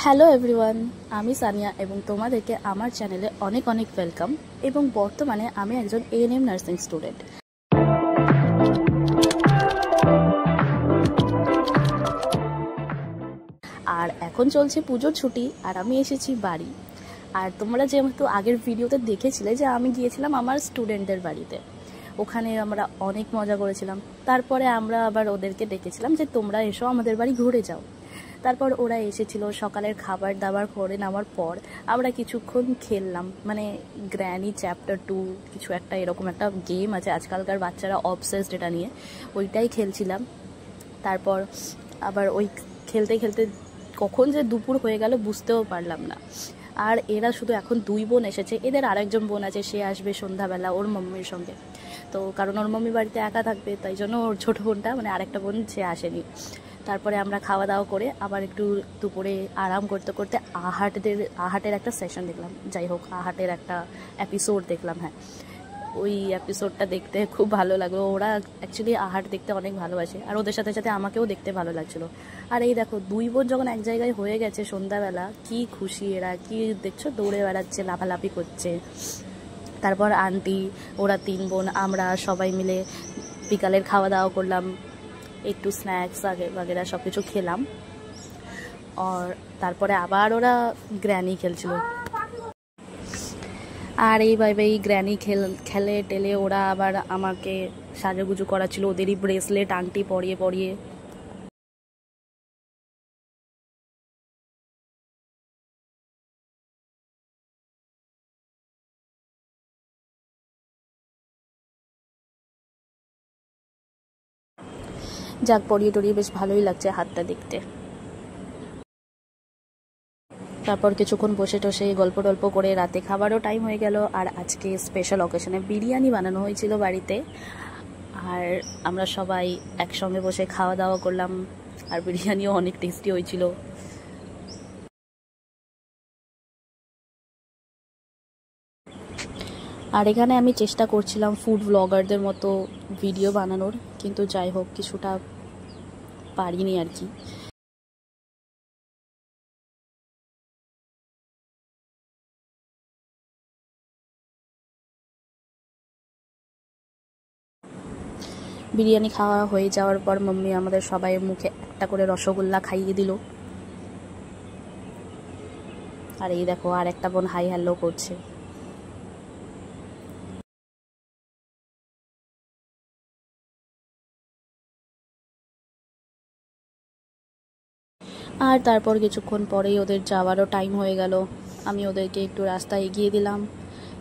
Hello everyone, আমি সানিয়া এবং তোমাদেরকে আমার চ্যানেলে অনেক অনেক ওয়েলকাম। এবং বর্তমানে আমি একজন এএনএম নার্সিং স্টুডেন্ট। আর এখন চলছে পুজোর ছুটি আর আমি এসেছি বাড়ি। আর তোমরা যেহেতু আগের ভিডিওতে দেখেছিলে যে আমি গিয়েছিলাম আমার স্টুডেন্টদের বাড়িতে, ওখানে আমরা অনেক মজা করেছিলাম। তারপরে আমরা আবার ওদেরকে ডেকেছিলাম যে তোমরা এসো আমাদের বাড়ি ঘুরে যাও। তারপর ওরা এসেছিল। সকালের খাবার দাবার করে নেওয়ার পর আমরা কিছুক্ষণ খেললাম, মানে গ্র্যানি চ্যাপ্টার 2 কিছু একটা এরকম একটা গেম আছে, আজকালকার বাচ্চারা অবসেসড এটা নিয়ে, ওইটাই খেলছিলাম। তারপর আবার ওই খেলতে খেলতে কখন যে দুপুর হয়ে গেল বুঝতেও পারলাম না। আর এরা শুধু এখন 2 বোন এসেছে, এদের আরেকজন বোন আছে, সে আসবে সন্ধ্যাবেলা ওর মাম্মির সঙ্গে। তো কারণ ওর মাম্মি বাড়িতে একা থাকবে, তাই জন্য ওর ছোটো বোনটা মানে আরেকটা বোন সে আসেনি। তারপরে আমরা খাওয়া দাওয়া করে আবার একটু দুপুরে আরাম করতে করতে আহাটের একটা সেশন দেখলাম। যাই হোক, আহাটের একটা এপিসোড দেখলাম। হ্যাঁ, ওই এপিসোডটা দেখতে খুব ভালো লাগলো। ওরা অ্যাকচুয়ালি আহাট দেখতে অনেক ভালোবাসে, আর ওদের সাথে সাথে আমাকেও দেখতে ভালো লাগছিলো। আর এই দেখো 2 বোন যখন এক জায়গায় হয়ে গেছে সন্ধ্যাবেলা, কি খুশি এরা, কি দেখছো, দৌড়ে বেড়াচ্ছে, লাফালাফি করছে। তারপর আন্টি, ওরা 3 বোন, আমরা সবাই মিলে বিকালের খাওয়া দাওয়া করলাম, একটু স্ন্যাক্স বাগেরা সব কিছু খেলাম। আর তারপরে আবার ওরা গ্র্যানি খেলছিল। আর এইভাবে এই গ্র্যানি খেলে টেলে ওরা আবার আমাকে সাজুগুজু করাচ্ছিল, ওদেরই ব্রেসলেট আংটি পরিয়ে পরিয়ে। যাক, পরিয়ে টরিয়ে বেশ ভালোই লাগছে হাতটা দেখতে। তারপর কিছুক্ষণ বসে টসে গল্প টল্প করে রাতে খাবারও টাইম হয়ে গেল। আর আজকে স্পেশাল অকেশনে বিরিয়ানি বানানো হয়েছিল বাড়িতে, আর আমরা সবাই একসঙ্গে বসে খাওয়া দাওয়া করলাম। আর বিরিয়ানিও অনেক টেস্টি হয়েছিল। আর এখানে আমি চেষ্টা করছিলাম ফুড ব্লগারদের মতো ভিডিও বানানোর, কিন্তু যাই হোক কিছুটা পারিনি আর কি। বিরিয়ানি খাওয়া হয়ে যাওয়ার পর মাম্মি আমাদের সবাই মুখে একটা করে রসগোল্লা খাইয়ে দিল। আর এই দেখো আর একটা বোন হাই হ্যালো করছে। আর তারপর কিছুক্ষণ পরেই ওদের যাওয়ারও টাইম হয়ে গেল। আমি ওদেরকে একটু রাস্তা এগিয়ে দিলাম।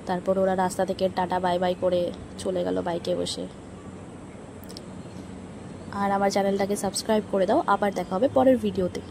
তারপর ওরা রাস্তা থেকে টাটা বাই বাই করে চলে গেল বাইকে বসে। আর আমার চ্যানেলটাকে সাবস্ক্রাইব করে দাও। আবার দেখা হবে পরের ভিডিওতে।